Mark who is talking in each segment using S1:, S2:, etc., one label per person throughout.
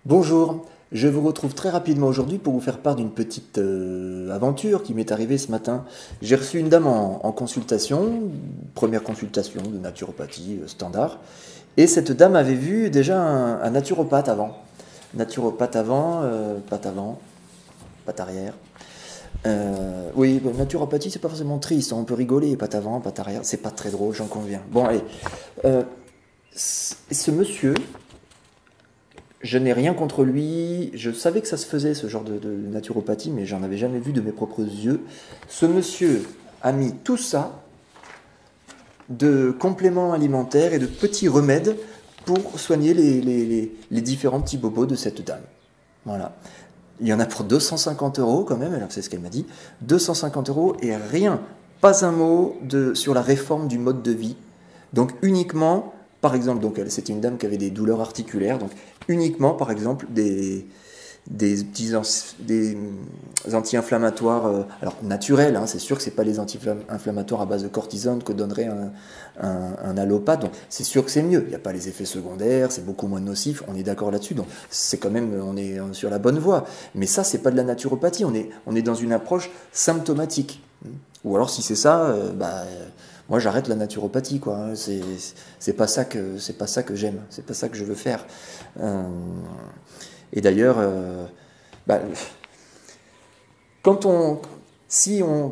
S1: Bonjour, je vous retrouve très rapidement aujourd'hui pour vous faire part d'une petite aventure qui m'est arrivée ce matin. J'ai reçu une dame en consultation, première consultation de naturopathie standard, et cette dame avait vu déjà un naturopathe avant. Naturopathe avant, patte avant, patte arrière. Oui, naturopathie c'est pas forcément triste, on peut rigoler, patte avant, patte arrière, c'est pas très drôle, j'en conviens. Bon, allez, ce monsieur. Je n'ai rien contre lui, je savais que ça se faisait ce genre de naturopathie, mais j'en avais jamais vu de mes propres yeux. Ce monsieur a mis tout ça de compléments alimentaires et de petits remèdes pour soigner les différents petits bobos de cette dame. Voilà. Il y en a pour 250 € quand même, c'est ce qu'elle m'a dit. 250 € et rien, pas un mot sur la réforme du mode de vie. Donc uniquement, par exemple, donc c'était une dame qui avait des douleurs articulaires, donc uniquement, par exemple, des anti-inflammatoires, alors naturels, hein, c'est sûr que ce n'est pas les anti-inflammatoires à base de cortisone que donnerait un allopathe, donc c'est sûr que c'est mieux, il n'y a pas les effets secondaires, c'est beaucoup moins nocif, on est d'accord là-dessus, donc c'est quand même, on est sur la bonne voie, mais ça c'est pas de la naturopathie, on est dans une approche symptomatique, ou alors si c'est ça, moi j'arrête la naturopathie, quoi. C'est pas ça que j'aime, c'est pas ça que je veux faire. Et d'ailleurs,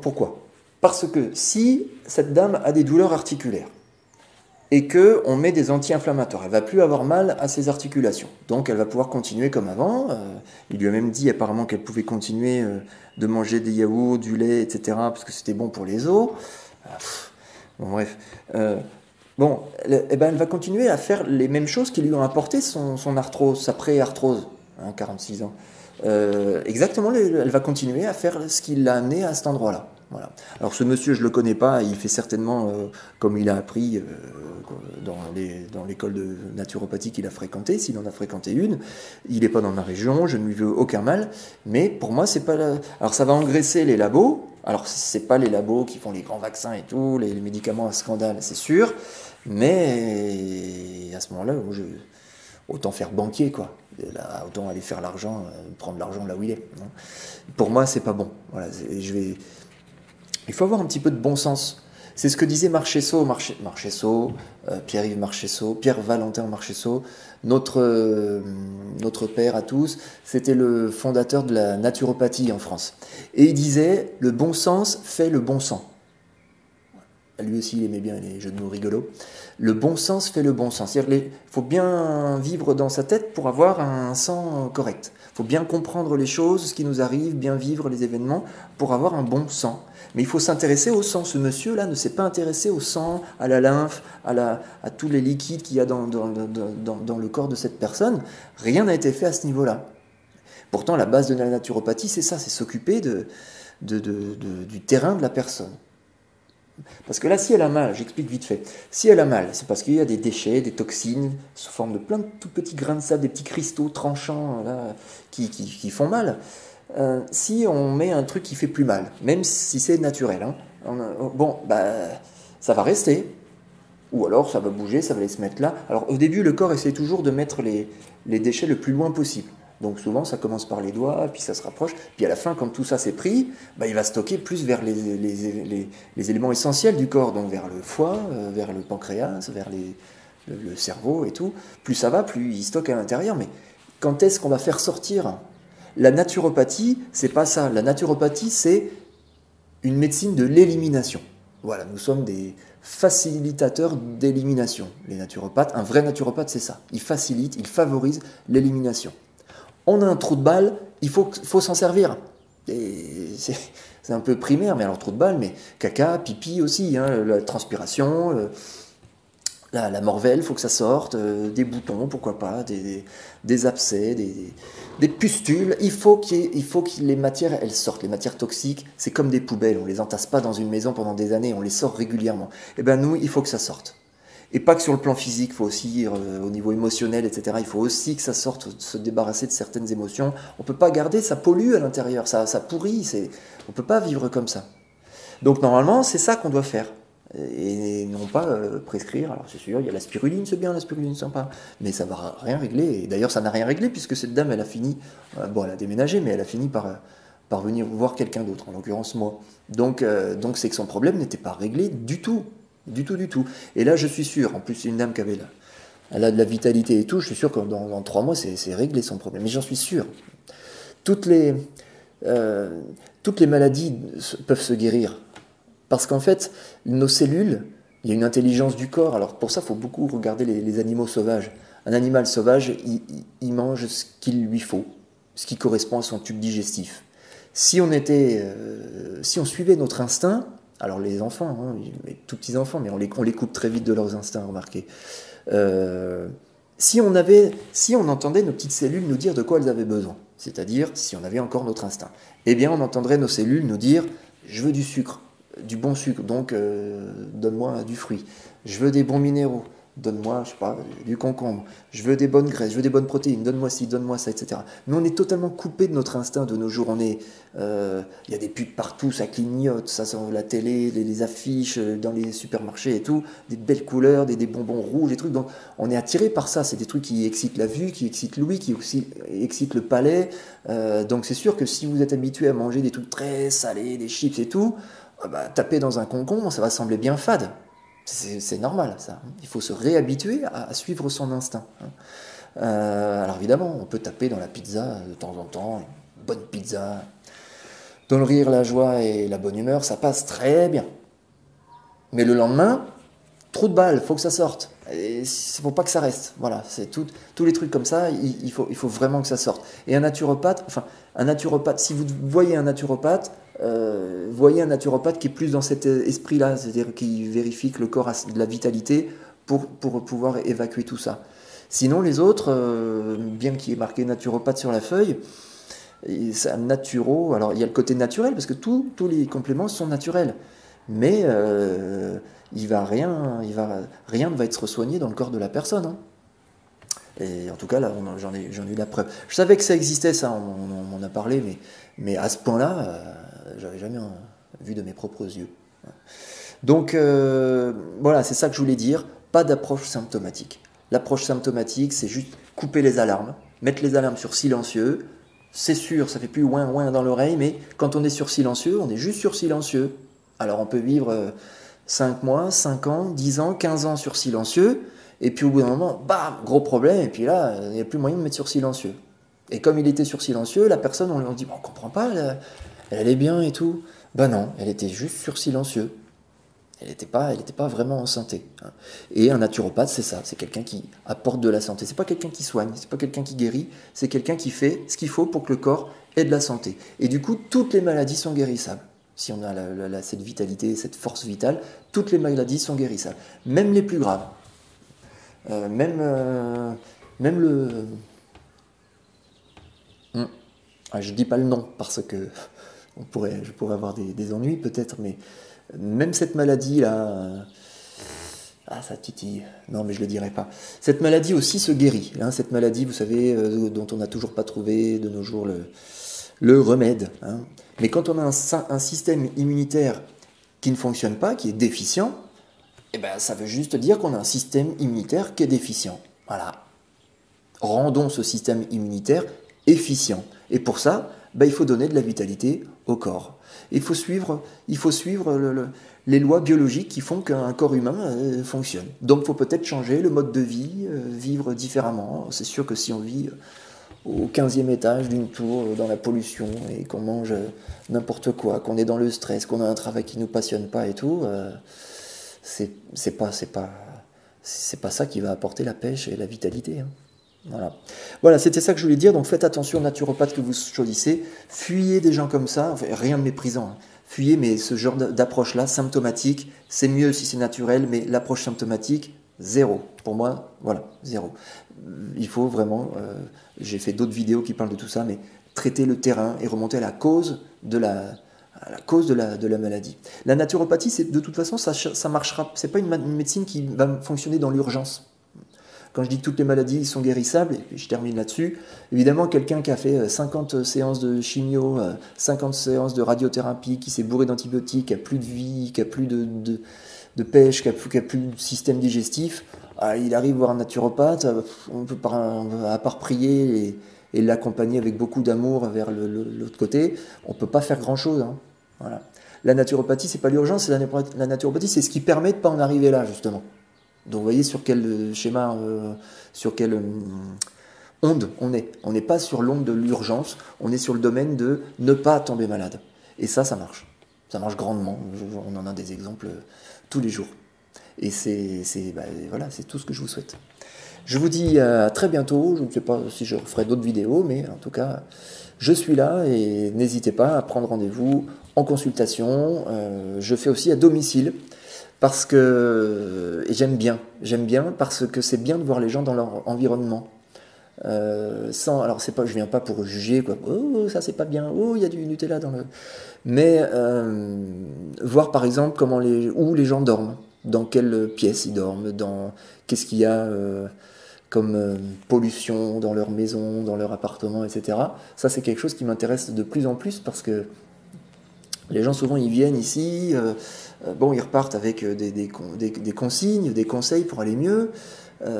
S1: pourquoi? Parce que si cette dame a des douleurs articulaires et que on met des anti-inflammatoires, elle va plus avoir mal à ses articulations, donc elle va pouvoir continuer comme avant. Il lui a même dit apparemment qu'elle pouvait continuer de manger des yaourts, du lait, etc., parce que c'était bon pour les os. Bon, bref. Elle va continuer à faire les mêmes choses qui lui ont apporté son arthrose, sa pré-arthrose, 46 ans. Exactement, elle va continuer à faire ce qui l'a amené à cet endroit-là. Voilà. Alors ce monsieur, je ne le connais pas, il fait certainement comme il a appris dans l'école de naturopathie qu'il a fréquentée, s'il en a fréquenté une. Il n'est pas dans ma région, je ne lui veux aucun mal, mais pour moi, c'est pas Alors ça va engraisser les labos. Alors, c'est pas les labos qui font les grands vaccins et tout, les médicaments à scandale, c'est sûr, mais à ce moment-là, autant faire banquier, quoi. Là, autant aller faire l'argent, prendre l'argent là où il est. Non, pour moi, c'est pas bon. Voilà, il faut avoir un petit peu de bon sens. C'est ce que disait Marchesso, Pierre-Yves Marchesso, Pierre-Valentin Marchesso, notre père à tous, c'était le fondateur de la naturopathie en France. Et il disait, le bon sens fait le bon sang. Lui aussi, il aimait bien les jeux de mots rigolos. Le bon sens fait le bon sens. C'est-à-dire qu'il faut bien vivre dans sa tête pour avoir un sang correct. Il faut bien comprendre les choses, ce qui nous arrive, bien vivre les événements pour avoir un bon sang. Mais il faut s'intéresser au sang. Ce monsieur-là ne s'est pas intéressé au sang, à la lymphe, à tous les liquides qu'il y a dans le corps de cette personne. Rien n'a été fait à ce niveau-là. Pourtant, la base de la naturopathie, c'est ça, c'est s'occuper du terrain de la personne. Parce que là, si elle a mal, j'explique vite fait, si elle a mal, c'est parce qu'il y a des déchets, des toxines, sous forme de plein de tout petits grains de sable, des petits cristaux tranchants là, qui font mal. Si on met un truc qui fait plus mal, même si c'est naturel, hein, ça va rester. Ou alors ça va bouger, ça va aller se mettre là. Alors au début, le corps essaie toujours de mettre les déchets le plus loin possible. Donc souvent, ça commence par les doigts, puis ça se rapproche. Puis à la fin, quand tout ça s'est pris, il va stocker plus vers les éléments essentiels du corps, donc vers le foie, vers le pancréas, vers le cerveau et tout. Plus ça va, plus il stocke à l'intérieur. Mais quand est-ce qu'on va faire sortir? La naturopathie, c'est pas ça. La naturopathie, c'est une médecine de l'élimination. Voilà, nous sommes des facilitateurs d'élimination. Les naturopathes, un vrai naturopathe, c'est ça. Il facilite, il favorise l'élimination. On a un trou de balle, il faut s'en servir. C'est un peu primaire, mais alors trou de balle, mais caca, pipi aussi, hein, la transpiration, la morvelle, il faut que ça sorte, des boutons, pourquoi pas, des abcès, des pustules. Il faut que les matières, elles sortent. Les matières toxiques, c'est comme des poubelles, on ne les entasse pas dans une maison pendant des années, on les sort régulièrement. Eh bien nous, il faut que ça sorte. Et pas que sur le plan physique, il faut aussi, au niveau émotionnel, etc., il faut aussi que ça sorte, se débarrasser de certaines émotions. On ne peut pas garder, ça pollue à l'intérieur, ça pourrit, on ne peut pas vivre comme ça. Donc normalement, c'est ça qu'on doit faire. et non pas prescrire. Alors c'est sûr, il y a la spiruline, c'est bien, la spiruline sympa, mais ça va rien régler. Et d'ailleurs, ça n'a rien réglé puisque cette dame, elle a fini, bon, elle a déménagé, mais elle a fini par venir voir quelqu'un d'autre, en l'occurrence moi. Donc c'est que son problème n'était pas réglé du tout, du tout, du tout. Et là, je suis sûr, en plus, c'est une dame qui avait là, elle a de la vitalité et tout, je suis sûr que dans 3 mois, c'est réglé son problème. Mais j'en suis sûr. Toutes les, toutes les maladies peuvent se guérir. Parce qu'en fait, nos cellules, il y a une intelligence du corps. Alors pour ça, il faut beaucoup regarder les animaux sauvages. Un animal sauvage, il mange ce qu'il lui faut, ce qui correspond à son tube digestif. Si on suivait notre instinct, alors les enfants, hein, les tout petits enfants, mais on les coupe très vite de leurs instincts, remarquez. Si on entendait nos petites cellules nous dire de quoi elles avaient besoin, c'est-à-dire si on avait encore notre instinct, eh bien on entendrait nos cellules nous dire « je veux du sucre ». Du bon sucre, donc donne-moi du fruit. Je veux des bons minéraux, donne-moi, je sais pas, du concombre. Je veux des bonnes graisses, je veux des bonnes protéines, donne-moi ci, donne-moi ça, etc. Mais on est totalement coupé de notre instinct de nos jours. Il y a des pubs partout, ça clignote, ça sur la télé, les affiches dans les supermarchés et tout, des belles couleurs, des bonbons rouges, des trucs. Donc on est attiré par ça. C'est des trucs qui excitent la vue, qui excitent l'ouïe, qui aussi excitent le palais. Donc c'est sûr que si vous êtes habitué à manger des trucs très salés, des chips et tout, taper dans un concombre, ça va sembler bien fade. C'est normal, ça. Il faut se réhabituer à suivre son instinct. Alors évidemment, on peut taper dans la pizza de temps en temps, une bonne pizza. Dans le rire, la joie et la bonne humeur, ça passe très bien. Mais le lendemain, trou de balle, il faut que ça sorte. Il ne faut pas que ça reste. Voilà, c'est tous les trucs comme ça, il faut vraiment que ça sorte. Et un naturopathe, si vous voyez un naturopathe, voyez un naturopathe qui est plus dans cet esprit-là, c'est-à-dire qui vérifie que le corps a de la vitalité pour pouvoir évacuer tout ça. Sinon, les autres, bien qu'il y ait marqué naturopathe sur la feuille, c'est un naturo. Alors, il y a le côté naturel, parce que tous les compléments sont naturels. Mais rien ne va être soigné dans le corps de la personne. Hein. Et en tout cas, là, j'en ai eu la preuve. Je savais que ça existait, ça, on m'en a parlé, mais à ce point-là, j'avais jamais vu de mes propres yeux. Donc, voilà, c'est ça que je voulais dire. Pas d'approche symptomatique. L'approche symptomatique, c'est juste couper les alarmes, mettre les alarmes sur silencieux. C'est sûr, ça fait plus ouin ouin dans l'oreille, mais quand on est sur silencieux, on est juste sur silencieux. Alors on peut vivre 5 mois, 5 ans, 10 ans, 15 ans sur silencieux, et puis au bout d'un moment, bam, gros problème, et puis là, il n'y a plus moyen de mettre sur silencieux. Et comme il était sur silencieux, la personne, on lui dit, on ne comprend pas, elle allait bien et tout. Ben non, elle était juste sur silencieux. Elle n'était pas vraiment en santé. Et un naturopathe, c'est ça, c'est quelqu'un qui apporte de la santé. C'est pas quelqu'un qui soigne, c'est pas quelqu'un qui guérit, c'est quelqu'un qui fait ce qu'il faut pour que le corps ait de la santé. Et du coup, toutes les maladies sont guérissables. Si on a cette vitalité, cette force vitale, toutes les maladies sont guérissables. Même les plus graves. Même le... Je ne dis pas le nom parce que je pourrais avoir des ennuis peut-être, mais même cette maladie-là... ça titille. Non, mais je ne le dirai pas. Cette maladie aussi se guérit. Hein, cette maladie, vous savez, dont on n'a toujours pas trouvé de nos jours le remède. Hein. Mais quand on a un système immunitaire qui ne fonctionne pas, qui est déficient, eh ben, ça veut juste dire qu'on a un système immunitaire qui est déficient. Voilà. Rendons ce système immunitaire efficient. Et pour ça, il faut donner de la vitalité au corps. Il faut suivre les lois biologiques qui font qu'un corps humain fonctionne. Donc il faut peut-être changer le mode de vie, vivre différemment. C'est sûr que si on vit au 15e étage d'une tour, dans la pollution, et qu'on mange n'importe quoi, qu'on est dans le stress, qu'on a un travail qui ne nous passionne pas et tout, c'est pas ça qui va apporter la pêche et la vitalité. Hein. Voilà, c'était ça que je voulais dire. Donc faites attention aux naturopathes que vous choisissez. Fuyez des gens comme ça, enfin, rien de méprisant. Hein. Fuyez, mais ce genre d'approche-là, symptomatique, c'est mieux si c'est naturel, mais l'approche symptomatique, zéro. Pour moi, voilà, zéro. Il faut vraiment, j'ai fait d'autres vidéos qui parlent de tout ça, mais traiter le terrain et remonter à la cause de la maladie. La naturopathie, de toute façon, ça marchera. C'est pas une médecine qui va fonctionner dans l'urgence. Quand je dis que toutes les maladies sont guérissables, et puis je termine là-dessus, évidemment, quelqu'un qui a fait 50 séances de chimio, 50 séances de radiothérapie, qui s'est bourré d'antibiotiques, qui a plus de vie, qui a plus de pêche, qui a plus de système digestif, il arrive voir un naturopathe, on peut à part prier et l'accompagner avec beaucoup d'amour vers l'autre côté, on ne peut pas faire grand-chose. Hein. Voilà. La naturopathie, c'est pas l'urgence, la naturopathie, c'est ce qui permet de ne pas en arriver là, justement. Donc vous voyez sur quel schéma, sur quelle onde on est. On n'est pas sur l'onde de l'urgence, on est sur le domaine de ne pas tomber malade. Et ça marche. Ça marche grandement. On en a des exemples tous les jours. Et voilà, c'est tout ce que je vous souhaite. Je vous dis à très bientôt. Je ne sais pas si je ferai d'autres vidéos, mais en tout cas, je suis là et n'hésitez pas à prendre rendez-vous en consultation. Je fais aussi à domicile parce que et j'aime bien parce que c'est bien de voir les gens dans leur environnement. Alors c'est pas, je viens pas pour juger quoi. Oh ça c'est pas bien. Oh il y a du Nutella dans le. Mais voir par exemple où les gens dorment, dans quelle pièce ils dorment, qu'est-ce qu'il y a comme pollution dans leur maison, dans leur appartement, etc. Ça c'est quelque chose qui m'intéresse de plus en plus parce que les gens souvent ils viennent ici, ils repartent avec des consignes, des conseils pour aller mieux.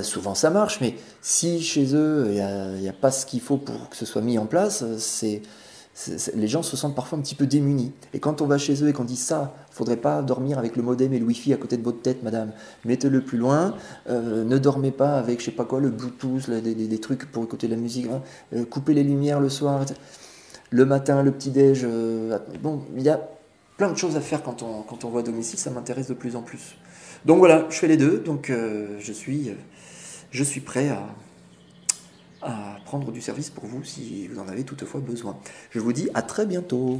S1: Souvent ça marche, mais si chez eux il n'y a pas ce qu'il faut pour que ce soit mis en place, les gens se sentent parfois un petit peu démunis. Et quand on va chez eux et qu'on dit ça, il ne faudrait pas dormir avec le modem et le wifi à côté de votre tête, madame, mettez-le plus loin, ne dormez pas avec je sais pas quoi, le Bluetooth, des trucs pour écouter la musique, hein, coupez les lumières le soir, le matin, le petit-déj. Il y a plein de choses à faire quand on voit à domicile, ça m'intéresse de plus en plus. Donc voilà, je fais les deux, donc je suis prêt à prendre du service pour vous si vous en avez toutefois besoin. Je vous dis à très bientôt.